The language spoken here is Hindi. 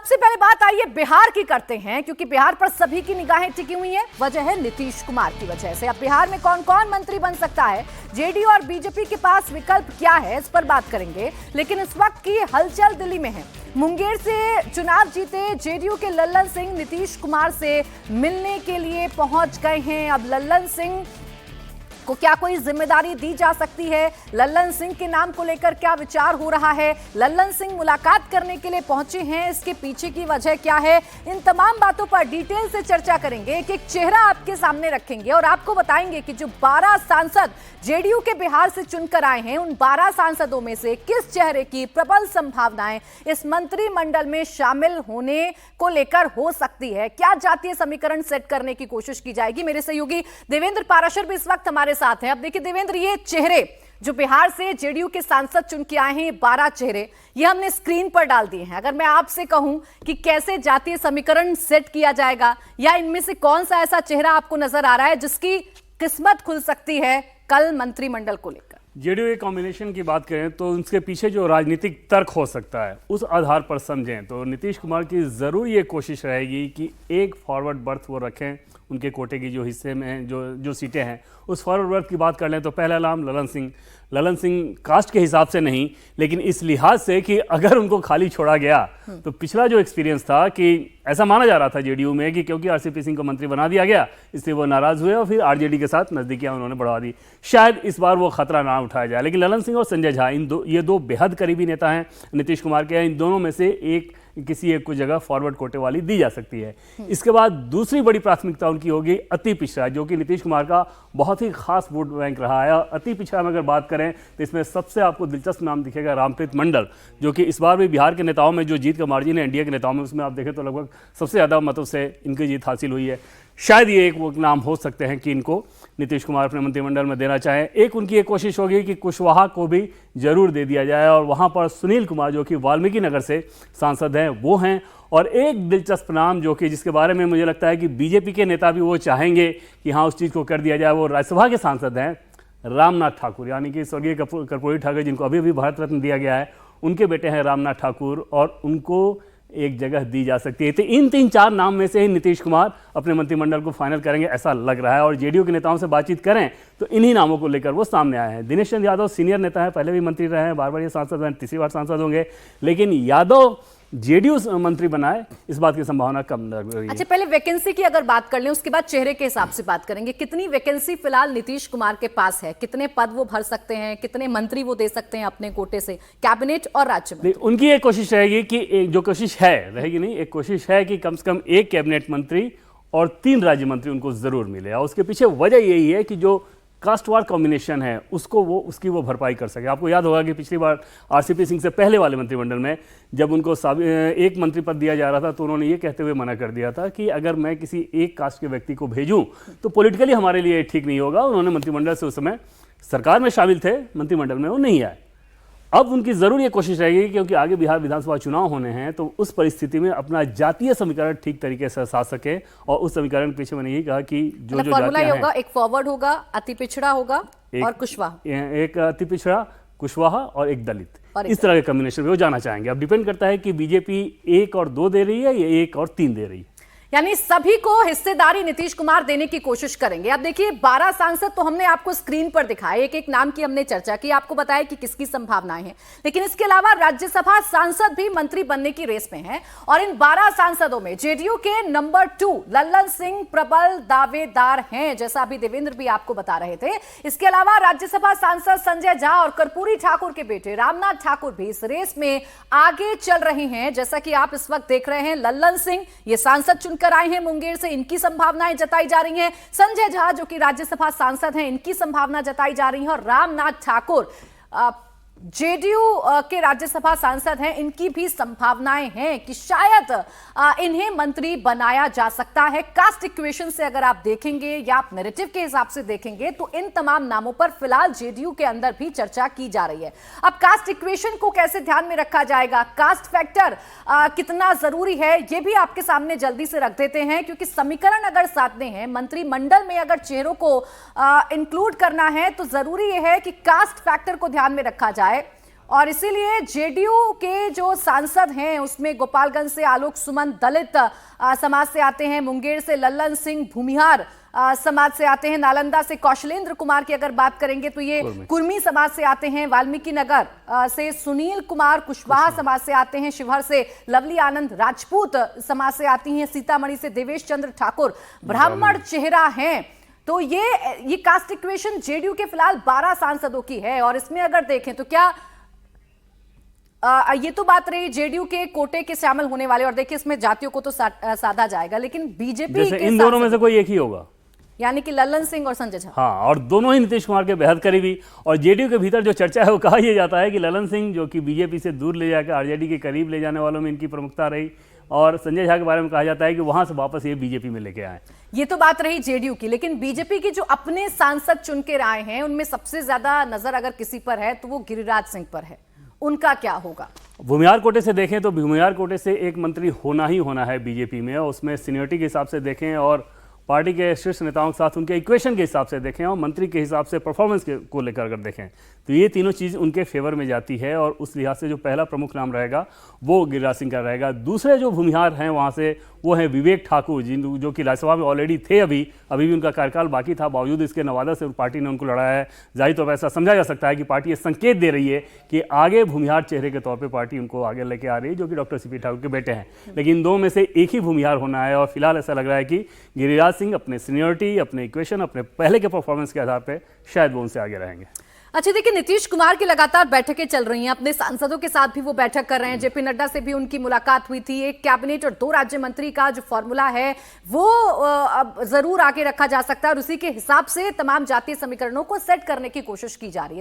सबसे पहले बात आइए बिहार की करते हैं, क्योंकि बिहार पर सभी की निगाहें टिकी हुई हैं। वजह है नीतीश कुमार की वजह से। अब बिहार में कौन कौन मंत्री बन सकता है, जेडीयू और बीजेपी के पास विकल्प क्या है, इस पर बात करेंगे। लेकिन इस वक्त की हलचल दिल्ली में है। मुंगेर से चुनाव जीते जेडीयू के लल्लन सिंह नीतीश कुमार से मिलने के लिए पहुंच गए हैं। अब लल्लन सिंह को क्या कोई जिम्मेदारी दी जा सकती है, लल्लन सिंह के नाम को लेकर क्या विचार हो रहा है, लल्लन सिंह मुलाकात करने के लिए पहुंचे हैं, इसके पीछे की वजह क्या है, इन तमाम बातों पर डिटेल से चर्चा करेंगे। एक एक चेहरा आपके सामने रखेंगे और आपको बताएंगे कि जो 12 सांसद जेडीयू के बिहार से चुनकर आए हैं, उन 12 सांसदों में से किस चेहरे की प्रबल संभावनाएं इस मंत्रिमंडल में शामिल होने को लेकर हो सकती है। क्या जातीय समीकरण सेट करने की कोशिश की जाएगी। मेरे सहयोगी देवेंद्र पाराशर भी इस वक्त हमारे साथ हैं। अब देखिए देवेंद्र, ये चेहरे जो बिहार से जेडीयू के सांसद चुन के आए हैं, ये 12 चेहरे ये हमने स्क्रीन पर डाल दिए हैं। अगर मैं आपसे कहूं कि कैसे जातीय समीकरण सेट किया जाएगा, या इनमें से कौन सा ऐसा चेहरा आपको नजर आ रहा है जिसकी किस्मत खुल सकती है कल मंत्रिमंडल को लेकर। जेडीयू के कॉम्बिनेशन की बात करें तो उसके पीछे जो राजनीतिक तर्क हो सकता है उस आधार पर समझें तो नीतीश कुमार की ज़रूर ये कोशिश रहेगी कि एक फॉरवर्ड बर्थ वो रखें। उनके कोटे की जो हिस्से में जो सीटें हैं, उस फॉरवर्ड बर्थ की बात कर लें तो पहला नाम लल्लन सिंह कास्ट के हिसाब से नहीं, लेकिन इस लिहाज से कि अगर उनको खाली छोड़ा गया तो पिछला जो एक्सपीरियंस था कि ऐसा माना जा रहा था जेडीयू में कि क्योंकि आरसीपी सिंह को मंत्री बना दिया गया इसलिए वो नाराज हुए और फिर आरजेडी के साथ नजदीकियां उन्होंने बढ़ा दी। शायद इस बार वो खतरा ना उठाया जाए। लेकिन लल्लन सिंह और संजय झा ये दो बेहद करीबी नेता हैं नीतीश कुमार के। इन दोनों में से किसी एक को जगह फॉरवर्ड कोटे वाली दी जा सकती है। इसके बाद दूसरी बड़ी प्राथमिकता उनकी होगी अति पिछड़ा, जो कि नीतीश कुमार का बहुत ही खास वोट बैंक रहा है। अति पिछड़ा में अगर बात करें तो इसमें सबसे आपको दिलचस्प नाम दिखेगा रामप्रीत मंडल, जो कि इस बार भी बिहार के नेताओं में जो जीत का मार्जिन है एनडीए के नेताओं में, उसमें आप देखें तो लगभग सबसे ज़्यादा मतों से इनकी जीत हासिल हुई है। शायद ये एक वो नाम हो सकते हैं कि इनको नीतीश कुमार अपने मंत्रिमंडल में देना चाहें। एक उनकी एक कोशिश होगी कि कुशवाहा को भी जरूर दे दिया जाए और वहां पर सुनील कुमार जो कि वाल्मीकि नगर से सांसद हैं वो हैं। और एक दिलचस्प नाम जो कि जिसके बारे में मुझे लगता है कि बीजेपी के नेता भी वो चाहेंगे कि हाँ उस चीज़ को कर दिया जाए, वो राज्यसभा के सांसद हैं रामनाथ ठाकुर, यानी कि स्वर्गीय कर्पूरी ठाकुर जिनको अभी अभी भारत रत्न दिया गया है, उनके बेटे हैं रामनाथ ठाकुर और उनको एक जगह दी जा सकती है। तो इन 3-4 नाम में से ही नीतीश कुमार अपने मंत्रिमंडल को फाइनल करेंगे ऐसा लग रहा है। और जेडीयू के नेताओं से बातचीत करें तो इन्हीं नामों को लेकर वो सामने आए हैं। दिनेश चंद्र यादव सीनियर नेता है, पहले भी मंत्री रहे हैं, बार ये सांसद हैं, तीसरी बार सांसद होंगे, लेकिन यादव जेडीयू मंत्री बनाए इस बात की संभावना कम लग रही है। अच्छा, पहले वैकेंसी की अगर बात कर लें उसके बाद चेहरे के हिसाब से बात करेंगे। कितनी वैकेंसी फिलहाल नीतीश कुमार के पास है, कितने पद वो भर सकते हैं, कितने मंत्री वो दे सकते हैं अपने कोटे से, कैबिनेट और राज्य मंत्री? उनकी एक कोशिश रहेगी कि जो कोशिश रहेगी नहीं, एक कोशिश है कि कम से कम एक कैबिनेट मंत्री और 3 राज्य मंत्री उनको जरूर मिले। और उसके पीछे वजह यही है कि जो कास्टवार कॉम्बिनेशन है उसकी वो भरपाई कर सके। आपको याद होगा कि पिछली बार आरसीपी सिंह से पहले वाले मंत्रिमंडल में जब उनको एक मंत्री पद दिया जा रहा था तो उन्होंने ये कहते हुए मना कर दिया था कि अगर मैं किसी एक कास्ट के व्यक्ति को भेजूं तो पॉलिटिकली हमारे लिए ठीक नहीं होगा। उन्होंने मंत्रिमंडल से उस समय सरकार में शामिल थे, मंत्रिमंडल में वो नहीं आए। अब उनकी जरूर ये कोशिश रहेगी क्योंकि आगे बिहार विधानसभा चुनाव होने हैं तो उस परिस्थिति में अपना जातीय समीकरण ठीक तरीके से साध सके। और उस समीकरण के पीछे मैंने यही कहा कि जो फॉर्मूला होगा, एक फॉरवर्ड होगा, अति पिछड़ा होगा और कुशवाहा, एक अति पिछड़ा, कुशवाहा और एक दलित, इस तरह के कॉम्बिनेशन में वो जाना चाहेंगे। अब डिपेंड करता है कि बीजेपी 1 और 2 दे रही है या 1 और 3 दे रही है। यानी सभी को हिस्सेदारी नीतीश कुमार देने की कोशिश करेंगे। अब देखिए 12 सांसद तो हमने आपको स्क्रीन पर दिखाए, एक एक नाम की हमने चर्चा की, आपको बताया कि किसकी संभावनाएं हैं। लेकिन इसके अलावा राज्यसभा सांसद भी मंत्री बनने की रेस में हैं और इन 12 सांसदों में जेडीयू के नंबर 2 लल्लन सिंह प्रबल दावेदार हैं, जैसा अभी देवेंद्र भी आपको बता रहे थे। इसके अलावा राज्यसभा सांसद संजय झा और कर्पूरी ठाकुर के बेटे रामनाथ ठाकुर भी इस रेस में आगे चल रहे हैं। जैसा कि आप इस वक्त देख रहे हैं, लल्लन सिंह ये सांसद कर आए हैं मुंगेर से, इनकी संभावनाएं जताई जा रही हैं। संजय झा जो कि राज्यसभा सांसद हैं, इनकी संभावना जताई जा रही है। और रामनाथ ठाकुर जेडीयू के राज्यसभा सांसद हैं, इनकी भी संभावनाएं हैं कि शायद इन्हें मंत्री बनाया जा सकता है। कास्ट इक्वेशन से अगर आप देखेंगे या आप नैरेटिव के हिसाब से देखेंगे तो इन तमाम नामों पर फिलहाल जेडीयू के अंदर भी चर्चा की जा रही है। अब कास्ट इक्वेशन को कैसे ध्यान में रखा जाएगा, कास्ट फैक्टर कितना जरूरी है, यह भी आपके सामने जल्दी से रख देते हैं, क्योंकि समीकरण अगर साधने हैं, मंत्रिमंडल में अगर चेहरों को इंक्लूड करना है तो जरूरी यह है कि कास्ट फैक्टर को ध्यान में रखा जाए। और इसीलिए जेडीयू के जो सांसद हैं उसमें गोपालगंज से आलोक सुमन दलित समाज से आते हैं, मुंगेर से लल्लन सिंह भूमिहार समाज से आते हैं, नालंदा से कौशलेंद्र कुमार की अगर बात करेंगे तो ये कुर्मी समाज से आते हैं, वाल्मीकि नगर से सुनील कुमार कुशवाहा समाज से आते हैं, शिवहर से लवली आनंद राजपूत समाज से आती हैं, सीतामढ़ी से देवेश चंद्र ठाकुर ब्राह्मण चेहरा हैं। तो ये कास्ट इक्वेशन जेडीयू के फिलहाल 12 सांसदों की है। और इसमें अगर देखें तो क्या ये तो बात रही जेडीयू के कोटे के शामिल होने वाले, और देखिए इसमें जातियों को तो साधा जाएगा, लेकिन बीजेपी के इन दोनों में से कोई एक ही होगा, यानी कि लल्लन सिंह और संजय झा। हाँ, और दोनों ही नीतीश कुमार के बेहद करीबी। और जेडीयू के भीतर जो चर्चा है वो कहा यह जाता है कि लल्लन सिंह जो कि बीजेपी से दूर ले जाकर आरजेडी के करीब ले जाने वालों में इनकी प्रमुखता रही, और संजय झा के बारे में कहा जाता है कि वहां से वापस ये बीजेपी में लेके आए। ये तो बात रही जेडीयू की, लेकिन बीजेपी की जो अपने सांसद चुन के आए हैं उनमें सबसे ज्यादा नजर अगर किसी पर है तो वो गिरिराज सिंह पर है। उनका क्या होगा? भूमिहार कोटे से देखें तो भूमिहार कोटे से एक मंत्री होना ही होना है बीजेपी में, और उसमें सीनियरिटी के हिसाब से देखें और पार्टी के शीर्ष नेताओं के साथ उनके इक्वेशन के हिसाब से देखें और मंत्री के हिसाब से परफॉर्मेंस को लेकर अगर देखें तो ये तीनों चीज़ उनके फेवर में जाती है। और उस लिहाज से जो पहला प्रमुख नाम रहेगा वो गिरिराज सिंह का रहेगा। दूसरे जो भूमिहार हैं वहाँ से वो हैं विवेक ठाकुर, जो कि राज्यसभा में ऑलरेडी थे, अभी भी उनका कार्यकाल बाकी था, बावजूद इसके नवादा से पार्टी ने उनको लड़ाया है। जाहिर तौर पर ऐसा समझा जा सकता है कि पार्टी ये संकेत दे रही है कि आगे भूमिहार चेहरे के तौर पर पार्टी उनको आगे लेके आ रही है, जो कि डॉक्टर सीपी ठाकुर के बेटे हैं। लेकिन इन दो में से एक ही भूमिहार होना है, और फिलहाल ऐसा लग रहा है कि गिरिराज सिंह अपने सीनियरिटी, अपने इक्वेशन, अपने पहले के परफॉर्मेंस के आधार पर शायद वो उनसे आगे रहेंगे। अच्छा, देखिए नीतीश कुमार की लगातार बैठकें चल रही हैं, अपने सांसदों के साथ भी वो बैठक कर रहे हैं। जेपी नड्डा से भी उनकी मुलाकात हुई थी। एक कैबिनेट और 2 राज्य मंत्री का जो फॉर्मूला है वो अब जरूर आगे रखा जा सकता है, और उसी के हिसाब से तमाम जातीय समीकरणों को सेट करने की कोशिश की जा रही है।